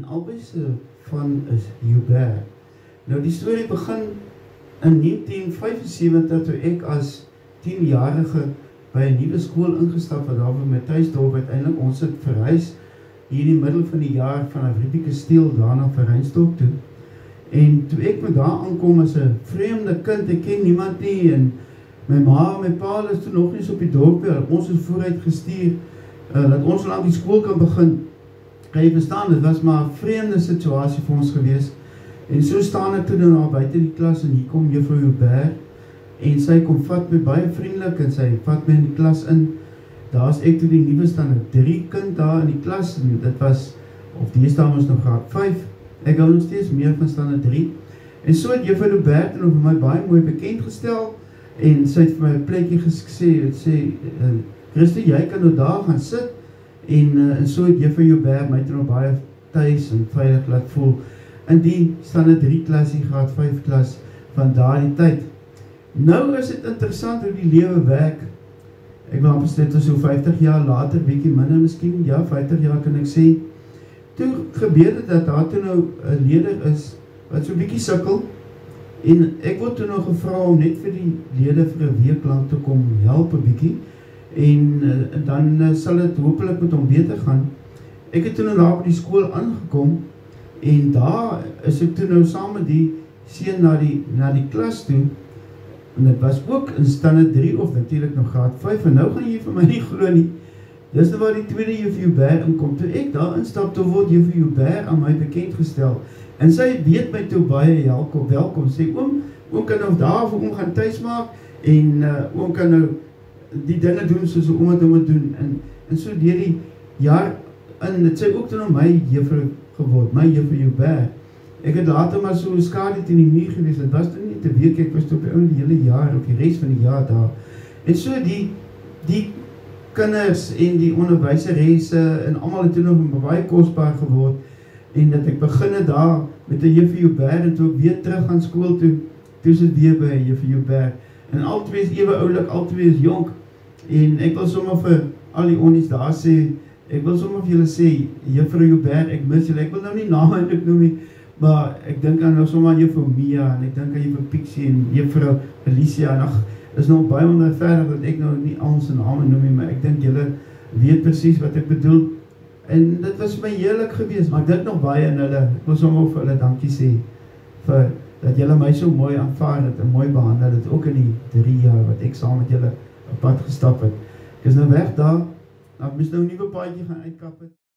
albei se van is Hubert. Nou die storie begin in 1975 toe ek as 10-jarige by 'n nuwe skool ingestap het daar by my tuisdorp. Uiteindelik ons het verhuis hier in die middel van die jaar vanaf Riebeekesteel daarna Verheinsdorp toe. En toe ek met daar aankom as 'n vreemde kind, ek ken niemand nie en my ma en my pa is toe nog nie so op die dorp nie. Ons is vooruit gestuur dat ons lank die skool kan begin. Kan jy verstaan, dit was maar 'n vreemde situasie vir ons gewees. En so staan ek toe nou buite die klas en hier kom juffrou Hubert en sy kom vat my baie vriendelik en sy vat my in die klas in. Daar is ek toe die nuwe standaard 3 kind daar in die klas en dit was, of die eerste was nog graad 5. Ek hou nog steeds meer van standaard 3. En so het juffrou Hubert en vir my baie mooi bekend gestel en sy het vir my 'n plekkie gesê, het sê, Christy, jy kan nou daar gaan sit en so het juffrou Hubert my toe nog baie tuis en veilig laat voel in die standaard 3 klas, die graad 5 klas van daardie tyd. Nou is dit interessant hoe die lewe werk. Ek wil amper sê so 50 jaar later, bietjie minder miskien, ja 50 jaar kan ek sê. Toe gebeur dit dat daar toe nou 'n leier is wat so bietjie sukkel en ek word toe nou gevra om net vir die lede vir 'n week lank te kom help 'n bietjie en dan sal dit hopelik met hom beter gaan. Ek het toe nou daar by die skool aangekom en daar is ek toe nou saam met die seun na die klas toe en dit was ook in standaard 3 of natuurlik nog graad 5 en nou gaan jy vir my nie glo nie. Dis nou waar die tweede juffrou Hubert inkom. Toe ek daar instap, toe word juffrou Hubert aan my bekend gestel. En sy weet my toe baie welkom. Sê oom kan nou daar vir oom gaan tuis maak en oom kan nou die dinge doen soos oom het moet doen. En so deur die jaar in, het sy ook toe nou my juffrou geword, my juffrou Hubert. Ek het later maar so skadu teen die muur gewees. Dit was toe nie te week, ek was toe op die hele jaar, op die res van die jaar daar. En so die kinders en die onderwyseresse en almal het toe nog baie kosbaar geword en dat ek begin daar met 'n juffrou Hubert en toe ek weer terug aan skool toe is dit weer by juffrou Hubert en albei is ewe oulik, albei is jonk en ek wil sommer vir al die onnies daar sê, ek wil sommer vir julle sê, juffrou Hubert, ek mis julle, ek wil nou nie name eintlik noem nie, maar ek dink aan nou sommer aan juffrou Mia en ek dink aan juffrou Pixie en juffrou Alicia en ag, is nog baie onregverdig dat ek nou nie al se name noem nie, maar ek dink julle weet presies wat ek bedoel. En dit was my heerlik geweest, maar ek dink nog baie in hulle. Ek wil sommer vir hulle dankie sê vir dat julle my so mooi aanvaar het en mooi behandel het ook in die 3 jaar wat ek saam met julle op pad gestap het. Ek is nou weg daar. Ek moes nou 'n nuwe paadjie gaan uitkap het.